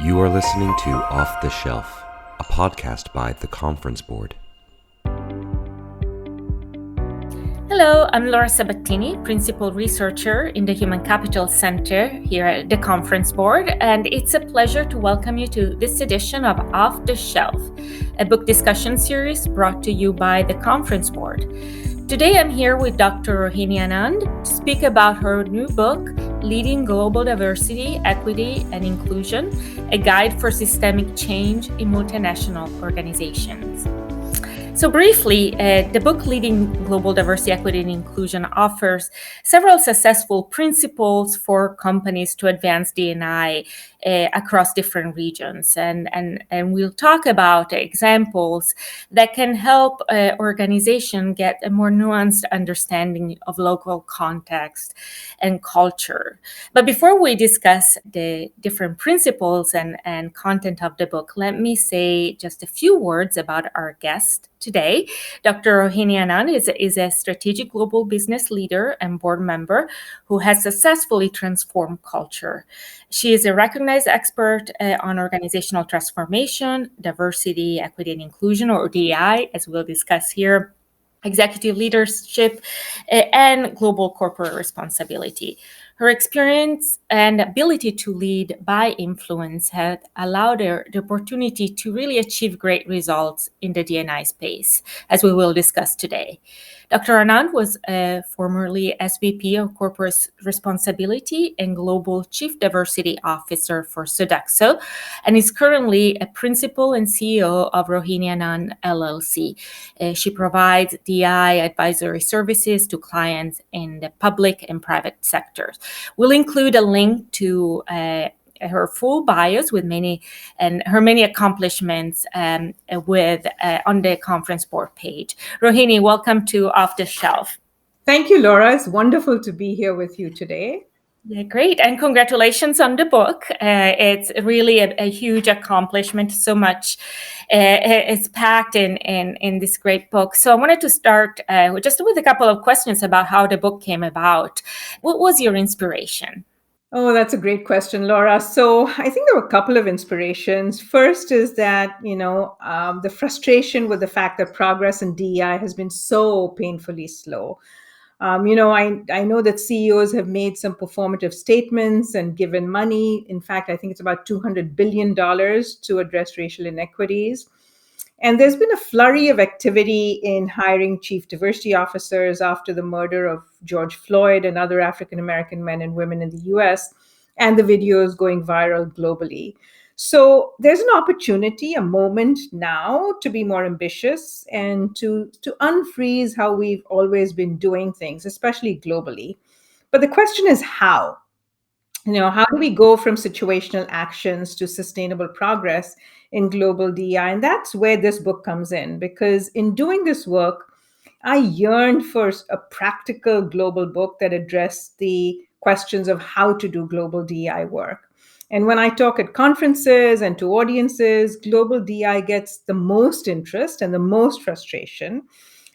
You are listening to Off the Shelf, a podcast by The Conference Board. Hello, I'm Laura Sabattini, Principal Researcher in the Human Capital Center here at the Conference Board, and it's a pleasure to welcome you to this edition of Off the Shelf, a book discussion series brought to you by the Conference Board. Today I'm here with Dr. Rohini Anand to speak about her new book, Leading Global Diversity, Equity, and Inclusion, a guide for systemic change in multinational organizations. So briefly, the book Leading Global Diversity, Equity, and Inclusion offers several successful principles for companies to advance D&I across different regions. And we'll talk about examples that can help organizations get a more nuanced understanding of local context and culture. But before we discuss the different principles and content of the book, let me say just a few words about our guest today. Dr. Rohini Anand is a strategic global business leader and board member who has successfully transformed culture. She is a recognized expert on organizational transformation, diversity, equity, and inclusion, or DEI, as we'll discuss here, executive leadership, and global corporate responsibility. Her experience and ability to lead by influence had allowed her the opportunity to really achieve great results in the D&I space, as we will discuss today. Dr. Anand was formerly SVP of Corporate Responsibility and Global Chief Diversity Officer for Sodexo, and is currently a principal and CEO of Rohini Anand LLC. She provides DI advisory services to clients in the public and private sectors. We'll include a link to her full bios with her many accomplishments with on the conference board page. Rohini, welcome to Off the Shelf. Thank you, Laura. It's wonderful to be here with you today. Yeah, great. And congratulations on the book. It's really a huge accomplishment. So much is packed in this great book. So I wanted to start just with a couple of questions about how the book came about. What was your inspiration? Oh, that's a great question, Laura. So I think there were a couple of inspirations. First is that, the frustration with the fact that progress in DEI has been so painfully slow. I know that CEOs have made some performative statements and given money. In fact, I think it's about $200 billion to address racial inequities. And there's been a flurry of activity in hiring chief diversity officers after the murder of George Floyd and other African-American men and women in the US, and the videos going viral globally. So there's an opportunity, a moment now to be more ambitious and to unfreeze how we've always been doing things, especially globally. But the question is how? How do we go from situational actions to sustainable progress in global DEI? And that's where this book comes in, because in doing this work, I yearned for a practical global book that addressed the questions of how to do global DEI work. And when I talk at conferences and to audiences, global DEI gets the most interest and the most frustration.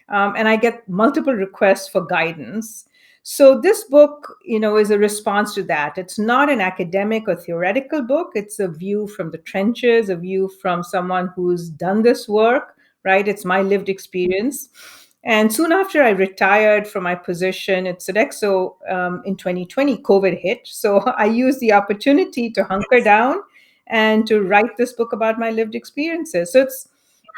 And I get multiple requests for guidance. So this book, is a response to that. It's not an academic or theoretical book. It's a view from the trenches, a view from someone who's done this work, right? It's my lived experience. And soon after I retired from my position at Sodexo in 2020, COVID hit. So I used the opportunity to hunker down and to write this book about my lived experiences. So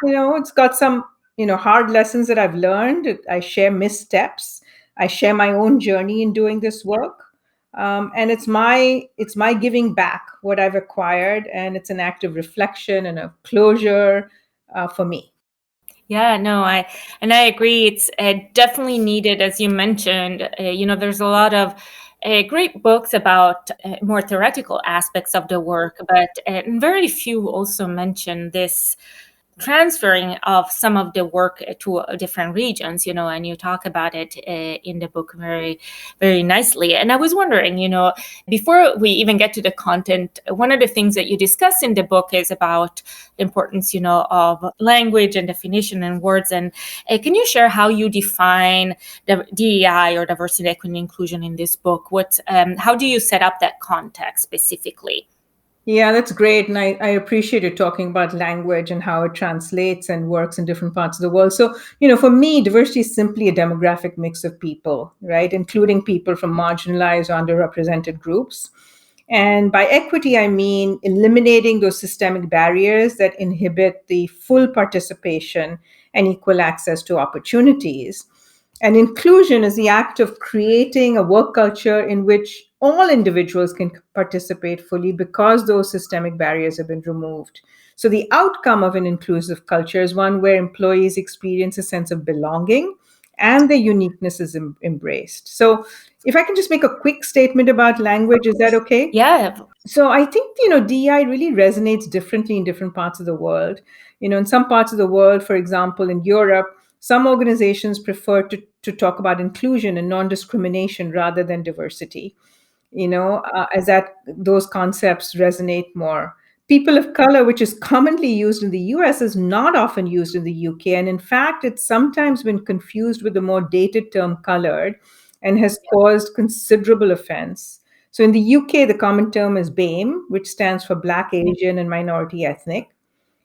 it's got some, hard lessons that I've learned. I share missteps. I share my own journey in doing this work. And it's my giving back what I've acquired. And it's an act of reflection and a closure for me. Yeah, no, I agree. It's definitely needed, as you mentioned. There's a lot of great books about more theoretical aspects of the work, but very few also mention this transferring of some of the work to different regions, and you talk about it in the book very, very nicely. And I was wondering, before we even get to the content, one of the things that you discuss in the book is about the importance, of language and definition and words. And can you share how you define the DEI or diversity, equity, and inclusion in this book? How do you set up that context specifically? Yeah, that's great. And I appreciate you talking about language and how it translates and works in different parts of the world. So, for me, diversity is simply a demographic mix of people, right? Including people from marginalized or underrepresented groups. And by equity, I mean eliminating those systemic barriers that inhibit the full participation and equal access to opportunities. And inclusion is the act of creating a work culture in which all individuals can participate fully because those systemic barriers have been removed. So, the outcome of an inclusive culture is one where employees experience a sense of belonging and their uniqueness is embraced. So, if I can just make a quick statement about language, is that okay? Yeah, So I think, DEI really resonates differently in different parts of the world. In some parts of the world, for example, in Europe, some organizations prefer to talk about inclusion and non-discrimination rather than diversity, as that those concepts resonate more. People of color, which is commonly used in the US, is not often used in the UK. And in fact, it's sometimes been confused with the more dated term colored and has caused considerable offense. So in the UK, the common term is BAME, which stands for Black, Asian, and Minority Ethnic.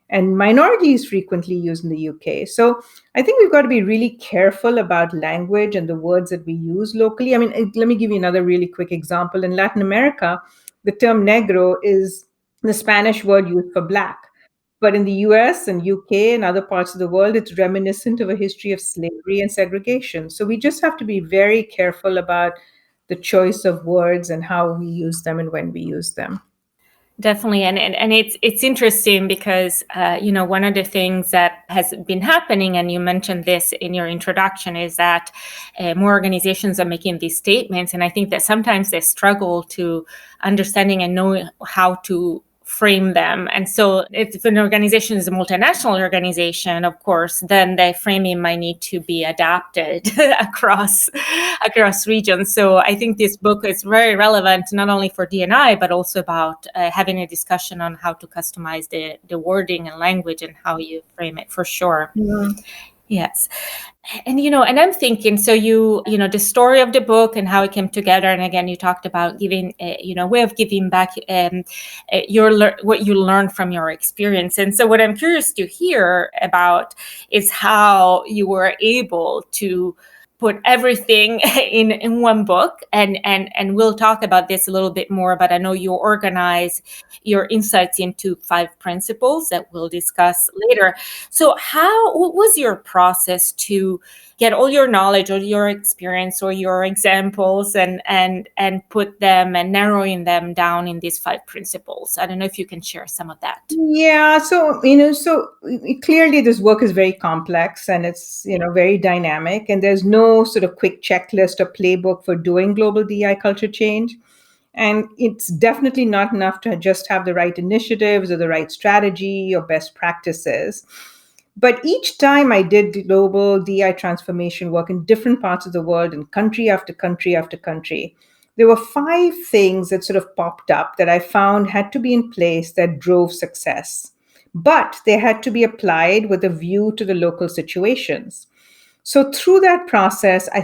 And minority is frequently used in the UK. So I think we've got to be really careful about language and the words that we use locally. I mean, let me give you another really quick example. In Latin America, the term negro is the Spanish word used for black. But in the US and UK and other parts of the world, it's reminiscent of a history of slavery and segregation. So we just have to be very careful about the choice of words and how we use them and when we use them. definitely. And it's interesting because one of the things that has been happening, and you mentioned this in your introduction, is that more organizations are making these statements, and I think that sometimes they struggle to understanding and knowing how to frame them. And so if an organization is a multinational organization, of course, then the framing might need to be adapted across regions. So I think this book is very relevant, not only for D&I, but also about having a discussion on how to customize the wording and language and how you frame it, for sure. Yeah. Yes. And I'm thinking, so the story of the book and how it came together. And again, you talked about giving, way of giving back what you learned from your experience. And so what I'm curious to hear about is how you were able to put everything in one book, and we'll talk about this a little bit more, but I know you organize your insights into 5 principles that we'll discuss later. So what was your process to get all your knowledge or your experience or your examples and put them and narrowing them down in these 5 principles? I don't know if you can share some of that. Yeah, so clearly this work is very complex and it's, very dynamic, and there's no sort of quick checklist or playbook for doing global DI culture change. And it's definitely not enough to just have the right initiatives or the right strategy or best practices. But each time I did global DI transformation work in different parts of the world, and country after country after country, there were 5 things that sort of popped up that I found had to be in place that drove success. But they had to be applied with a view to the local situations. So through that process, I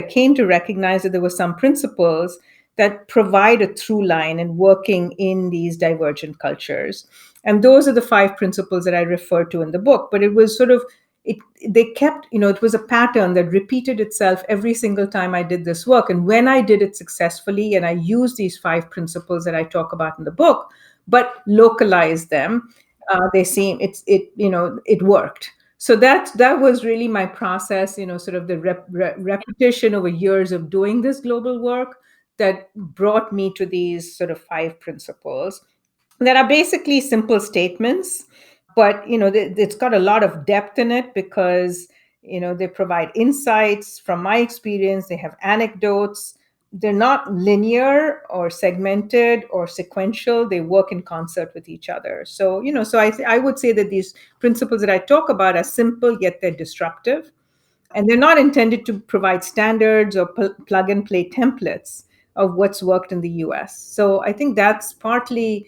came to recognize that there were some principles that provide a through line in working in these divergent cultures. And those are the 5 principles that I refer to in the book. But it was sort of, they kept, it was a pattern that repeated itself every single time I did this work. And when I did it successfully and I used these 5 principles that I talk about in the book, but localized them, it worked. So that was really my process, sort of the repetition over years of doing this global work that brought me to these sort of 5 principles that are basically simple statements, but it's got a lot of depth in it because they provide insights from my experience. They have anecdotes. They're not linear or segmented or sequential. They work in concert with each other. So I would say that these principles that I talk about are simple, yet they're disruptive, and they're not intended to provide standards or plug and play templates of what's worked in the US. So I think that's partly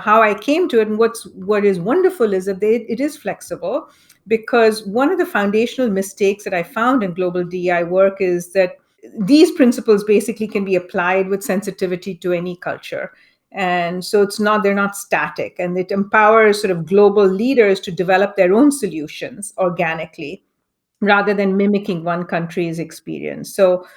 how I came to it. And what is wonderful is that it is flexible, because one of the foundational mistakes that I found in global DI work is that these principles basically can be applied with sensitivity to any culture. And so they're not static, and it empowers sort of global leaders to develop their own solutions organically rather than mimicking one country's experience. So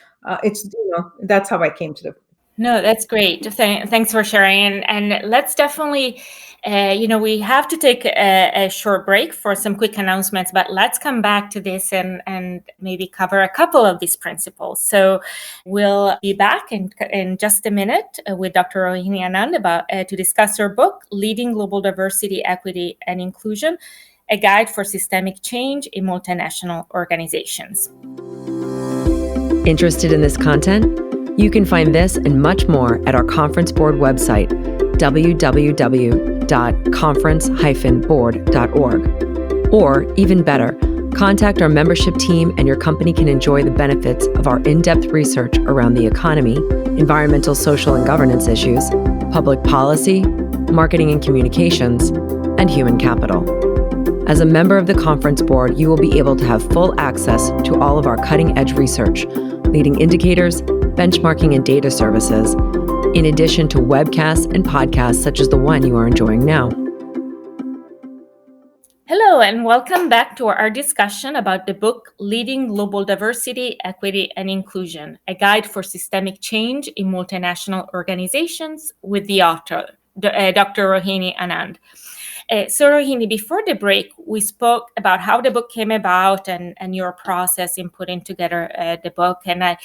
that's how I came to the. No, that's great. Thanks for sharing. And let's definitely, we have to take a short break for some quick announcements, but let's come back to this and maybe cover a couple of these principles. So we'll be back in just a minute with Dr. Rohini Anand to discuss her book, Leading Global Diversity, Equity, and Inclusion, a guide for systemic change in multinational organizations. Interested in this content? You can find this and much more at our conference board website, www.conference-board.org. Or, even better, contact our membership team and your company can enjoy the benefits of our in-depth research around the economy, environmental, social, and governance issues, public policy, marketing and communications, and human capital. As a member of the conference board, you will be able to have full access to all of our cutting-edge research, leading indicators, benchmarking, and data services, in addition to webcasts and podcasts such as the one you are enjoying now. Hello, and welcome back to our discussion about the book, Leading Global Diversity, Equity, and Inclusion, a guide for systemic change in multinational organizations, with the author, Dr. Rohini Anand. So Rohini, before the break, we spoke about how the book came about and your process in putting together the book. And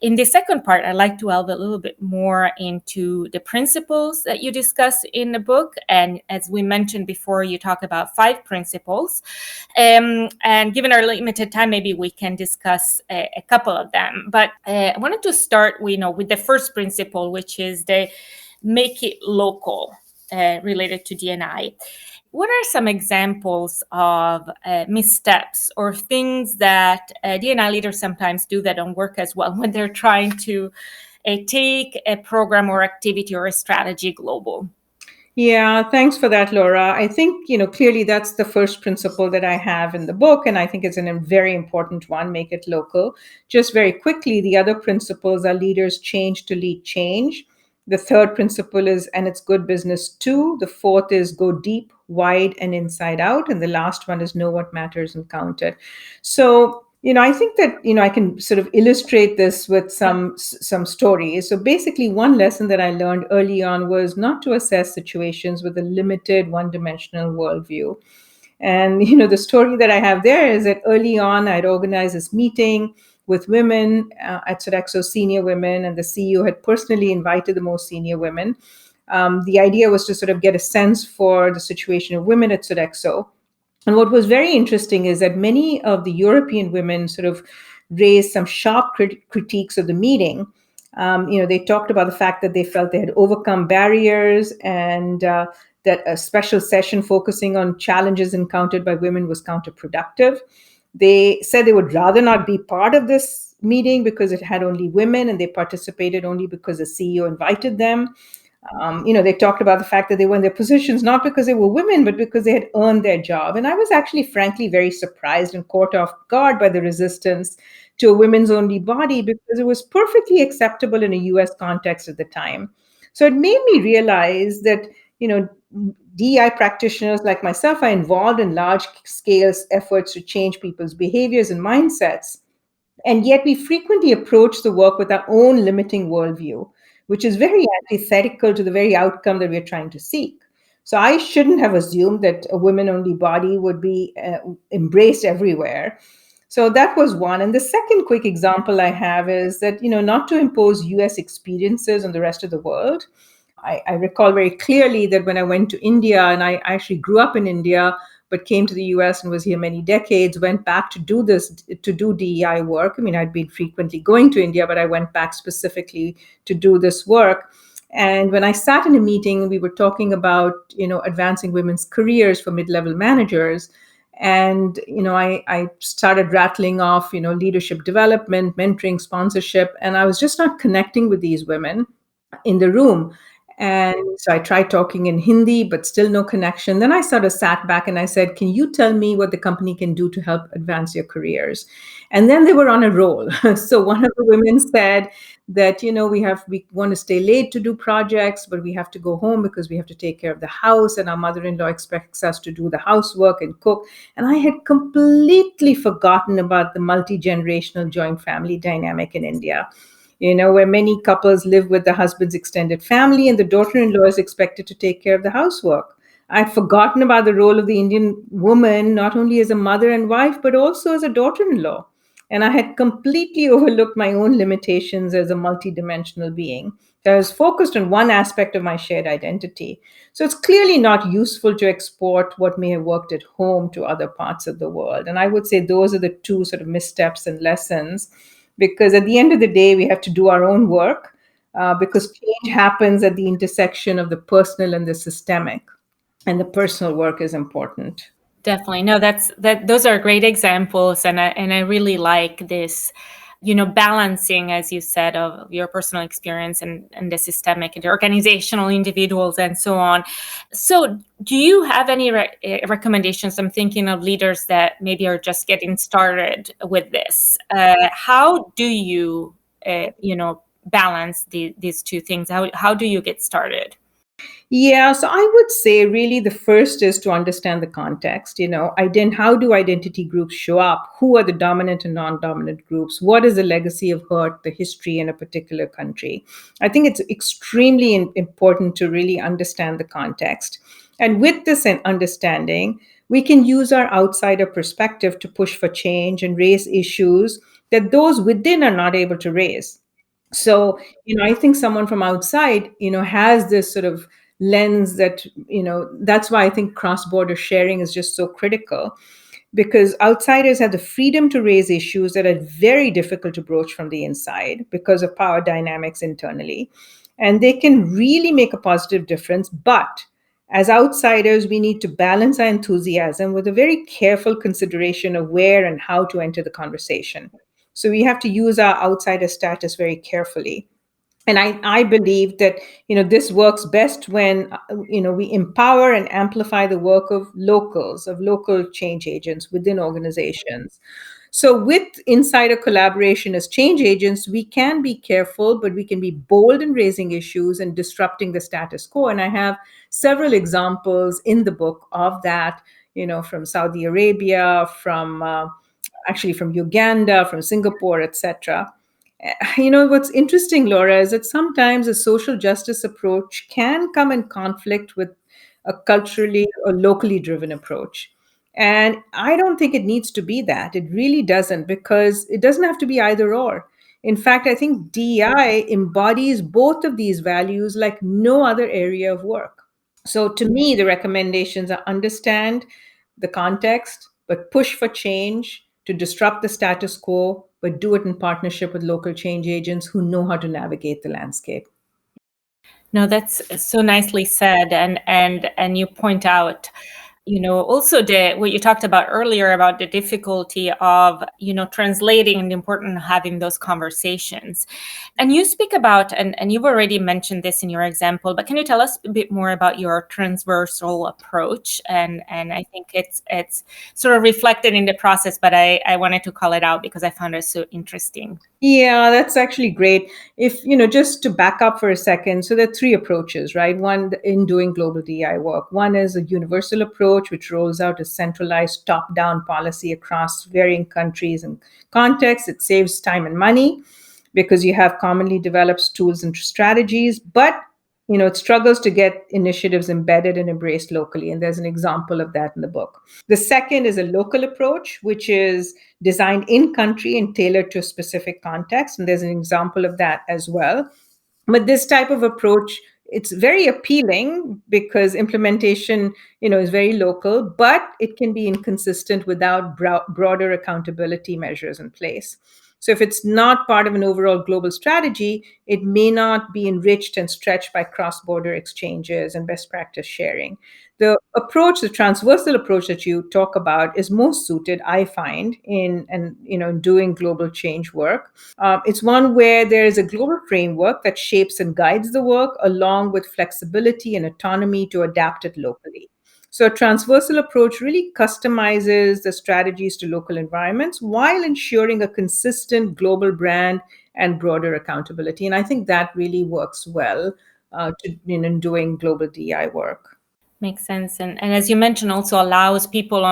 in the second part, I'd like to delve a little bit more into the principles that you discuss in the book. And as we mentioned before, you talk about 5 principles. And given our limited time, maybe we can discuss a couple of them. But I wanted to start with the first principle, which is the make it local. Related to D&I. What are some examples of missteps or things that D&I leaders sometimes do that don't work as well when they're trying to take a program or activity or a strategy global? Yeah, thanks for that, Laura. I think, clearly that's the first principle that I have in the book, and I think it's a very important one, make it local. Just very quickly, the other principles are leaders change to lead change. The third principle is, and it's good business too. The fourth is go deep, wide, and inside out. And the last one is know what matters and count it. So, I think that, I can sort of illustrate this with some stories. So basically, one lesson that I learned early on was not to assess situations with a limited one-dimensional worldview. And, the story that I have there is that early on, I'd organized this meeting with women at Sodexo, senior women, and the CEO had personally invited the most senior women. The idea was to sort of get a sense for the situation of women at Sodexo. And what was very interesting is that many of the European women sort of raised some sharp critiques of the meeting. They talked about the fact that they felt they had overcome barriers and that a special session focusing on challenges encountered by women was counterproductive. They said they would rather not be part of this meeting because it had only women, and they participated only because the CEO invited them. They talked about the fact that they were in their positions not because they were women, but because they had earned their job. And I was actually, frankly, very surprised and caught off guard by the resistance to a women's only body, because it was perfectly acceptable in a US context at the time. So it made me realize that, DEI practitioners like myself are involved in large-scale efforts to change people's behaviors and mindsets. And yet we frequently approach the work with our own limiting worldview, which is very antithetical to the very outcome that we're trying to seek. So I shouldn't have assumed that a women-only body would be embraced everywhere. So that was one. And the second quick example I have is that, not to impose US experiences on the rest of the world. I recall very clearly that when I went to India, and I actually grew up in India, but came to the US and was here many decades, went back to do DEI work. I mean, I'd been frequently going to India, but I went back specifically to do this work. And when I sat in a meeting, we were talking about, advancing women's careers for mid-level managers. And, I started rattling off, leadership development, mentoring, sponsorship, and I was just not connecting with these women in the room. And so I tried talking in Hindi, but still no connection. Then I sort of sat back and I said, can you tell me what the company can do to help advance your careers? And then they were on a roll. So one of the women said that, we want to stay late to do projects, but we have to go home because we have to take care of the house. And our mother-in-law expects us to do the housework and cook. And I had completely forgotten about the multi-generational joint family dynamic in India, where many couples live with the husband's extended family and the daughter-in-law is expected to take care of the housework. I'd forgotten about the role of the Indian woman, not only as a mother and wife, but also as a daughter-in-law. And I had completely overlooked my own limitations as a multidimensional being. I was focused on one aspect of my shared identity. So it's clearly not useful to export what may have worked at home to other parts of the world. And I would say those are the two sort of missteps and lessons, because at the end of the day, we have to do our own work, because change happens at the intersection of the personal and the systemic, and the personal work is important. Definitely. No, those are great examples. And I really like this, balancing, as you said, of your personal experience and the systemic and the organizational individuals and so on. So do you have any recommendations? I'm thinking of leaders that maybe are just getting started with this. How do you, balance these two things? How do you get started? Yeah, so I would say really the first is to understand the context. How do identity groups show up? Who are the dominant and non-dominant groups? What is the legacy of hurt, the history in a particular country? I think it's extremely important to really understand the context. And with this understanding, we can use our outsider perspective to push for change and raise issues that those within are not able to raise. So, I think someone from outside, has this sort of lens that, that's why I think cross-border sharing is just so critical, because outsiders have the freedom to raise issues that are very difficult to broach from the inside because of power dynamics internally. And they can really make a positive difference. But as outsiders, we need to balance our enthusiasm with a very careful consideration of where and how to enter the conversation. So we have to use our outsider status very carefully. And I believe that, this works best when, we empower and amplify the work of locals, of local change agents within organizations. So with insider collaboration as change agents, we can be careful, but we can be bold in raising issues and disrupting the status quo. And I have several examples in the book of that, from Saudi Arabia, from actually from Uganda, from Singapore, etc. What's interesting, Laura, is that sometimes a social justice approach can come in conflict with a culturally or locally driven approach. And I don't think it needs to be that. It really doesn't, because it doesn't have to be either or. In fact, I think DEI embodies both of these values like no other area of work. So to me, the recommendations are understand the context, but push for change to disrupt the status quo, but do it in partnership with local change agents who know how to navigate the landscape. No, that's so nicely said. And you point out, also what you talked about earlier about the difficulty of, translating and the importance of having those conversations. And you speak about, and you've already mentioned this in your example, but can you tell us a bit more about your transversal approach? And I think it's sort of reflected in the process, but I wanted to call it out because I found it so interesting. Yeah, that's actually great. If, just to back up for a second, so there are three approaches, right? One in doing global DEI work. One is a universal approach, which rolls out a centralized top-down policy across varying countries and contexts. It saves time and money because you have commonly developed tools and strategies, but it struggles to get initiatives embedded and embraced locally. And there's an example of that in the book. The second is a local approach, which is designed in country and tailored to a specific context. And there's an example of that as well. But this type of approach, it's very appealing because implementation, is very local, but it can be inconsistent without broader accountability measures in place. So if it's not part of an overall global strategy, it may not be enriched and stretched by cross-border exchanges and best practice sharing. The transversal approach that you talk about is most suited, I find, in doing global change work. It's one where there is a global framework that shapes and guides the work, along with flexibility and autonomy to adapt it locally. So, a transversal approach really customizes the strategies to local environments while ensuring a consistent global brand and broader accountability. And I think that really works well in doing global DI work. Makes sense. And as you mentioned, also allows people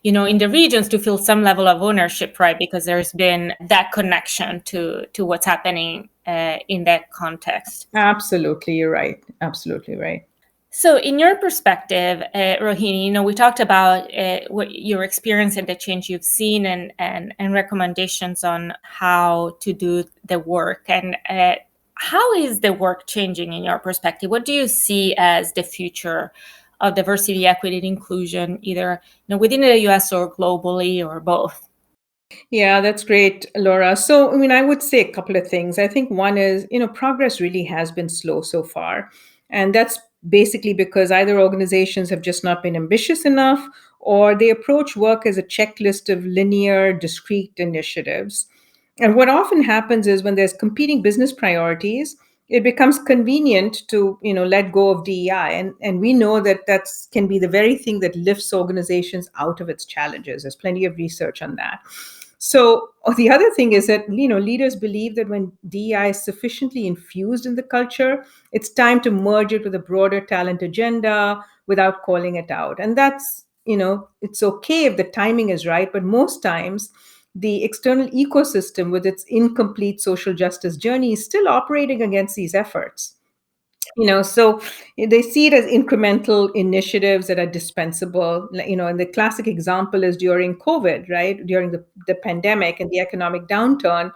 in the regions to feel some level of ownership, right? Because there's been that connection to what's happening in that context. Absolutely, you're right. Absolutely right. So, in your perspective, Rohini, we talked about what your experience and the change you've seen, and recommendations on how to do the work. And how is the work changing in your perspective? What do you see as the future of diversity, equity, and inclusion, either within the US or globally, or both? Yeah, that's great, Laura. So, I mean, I would say a couple of things. I think one is, progress really has been slow so far. And that's basically because either organizations have just not been ambitious enough, or they approach work as a checklist of linear, discrete initiatives. And what often happens is when there's competing business priorities, it becomes convenient to let go of DEI, and we know that that's can be the very thing that lifts organizations out of its challenges. There's plenty of research on that. So the other thing is that leaders believe that when DEI is sufficiently infused in the culture, it's time to merge it with a broader talent agenda without calling it out. And that's it's okay if the timing is right, but most times the external ecosystem with its incomplete social justice journey is still operating against these efforts. So they see it as incremental initiatives that are dispensable. And the classic example is during COVID, right? During the pandemic and the economic downturn,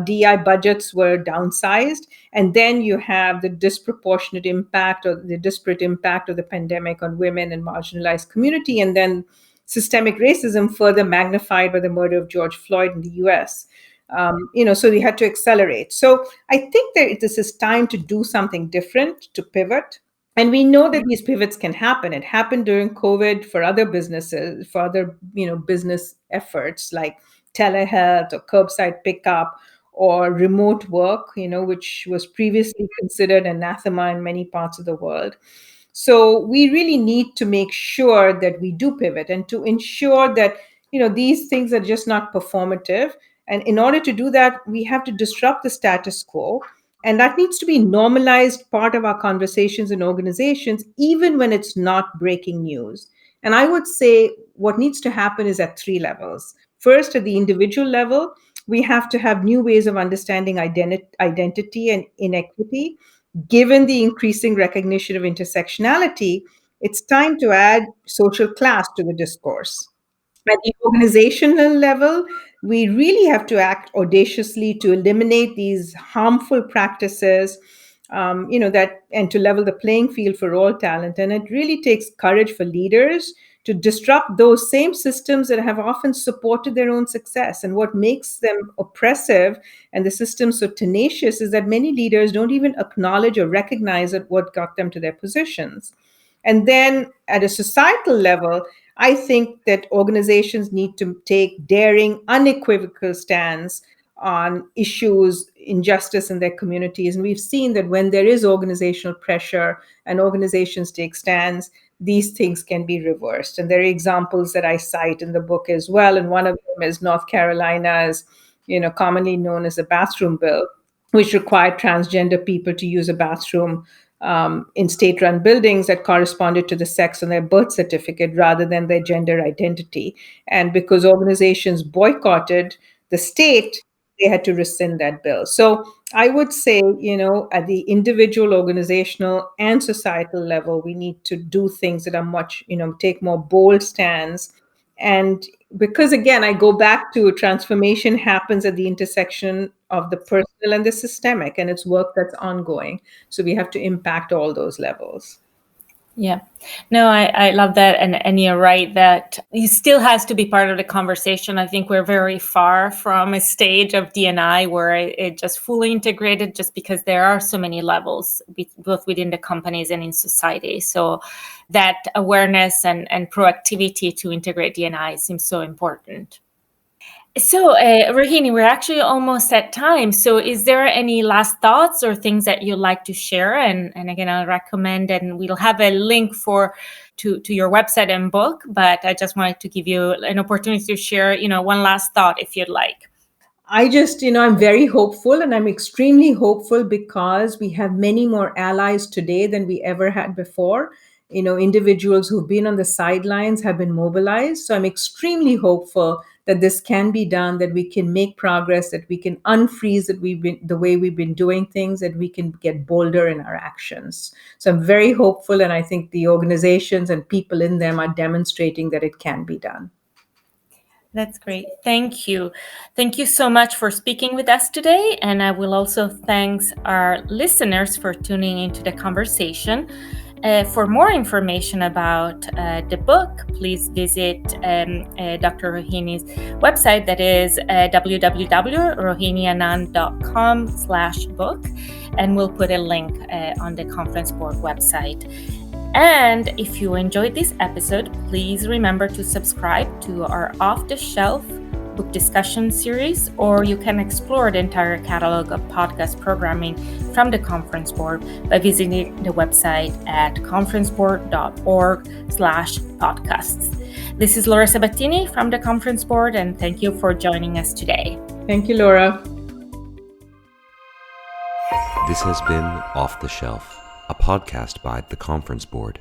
DEI budgets were downsized. And then you have the disproportionate impact or the disparate impact of the pandemic on women and marginalized community. And then systemic racism further magnified by the murder of George Floyd in the US. So we had to accelerate. So I think that this is time to do something different, to pivot. And we know that these pivots can happen. It happened during COVID for other businesses, for other, business efforts like telehealth or curbside pickup or remote work, which was previously considered anathema in many parts of the world. So we really need to make sure that we do pivot and to ensure that, these things are just not performative. And in order to do that, we have to disrupt the status quo. And that needs to be normalized part of our conversations in organizations, even when it's not breaking news. And I would say what needs to happen is at three levels. First, at the individual level, we have to have new ways of understanding identity and inequity. Given the increasing recognition of intersectionality, it's time to add social class to the discourse. At the organizational level, we really have to act audaciously to eliminate these harmful practices, that and to level the playing field for all talent. And it really takes courage for leaders to disrupt those same systems that have often supported their own success. And what makes them oppressive and the system so tenacious is that many leaders don't even acknowledge or recognize what got them to their positions. And then at a societal level, I think that organizations need to take daring, unequivocal stands on issues, injustice in their communities. And we've seen that when there is organizational pressure and organizations take stands, these things can be reversed. And there are examples that I cite in the book as well. And one of them is North Carolina's, commonly known as the bathroom bill, which required transgender people to use a bathroom in state-run buildings that corresponded to the sex on their birth certificate rather than their gender identity. And because organizations boycotted the state, they had to rescind that bill. So I would say, at the individual, organizational, and societal level, we need to do things that are much, take more bold stands. And because again, I go back to transformation happens at the intersection of the personal and the systemic, and it's work that's ongoing. So we have to impact all those levels. Yeah. No, I love that. And you're right that it still has to be part of the conversation. I think we're very far from a stage of D&I where it just fully integrated, just because there are so many levels, both within the companies and in society. So that awareness and proactivity to integrate D&I seems so important. So, Rohini, we're actually almost at time. So, is there any last thoughts or things that you'd like to share? And again, I'll recommend, and we'll have a link to your website and book. But I just wanted to give you an opportunity to share, one last thought if you'd like. I just, I'm very hopeful, and I'm extremely hopeful because we have many more allies today than we ever had before. Individuals who've been on the sidelines have been mobilized. So I'm extremely hopeful that this can be done, that we can make progress, that we can unfreeze the way we've been doing things, that we can get bolder in our actions. So I'm very hopeful, and I think the organizations and people in them are demonstrating that it can be done. That's great. Thank you. Thank you so much for speaking with us today. And I will also thank our listeners for tuning into the conversation. For more information about the book, please visit Dr. Rohini's website, that is www.rohinianand.com/book. And we'll put a link on the Conference Board website. And if you enjoyed this episode, please remember to subscribe to our off-the-shelf book discussion series, or you can explore the entire catalog of podcast programming from the Conference Board by visiting the website at conferenceboard.org/podcasts. This is Laura Sabattini from the Conference Board, and thank you for joining us today. Thank you, Laura. This has been Off the Shelf, a podcast by the Conference Board.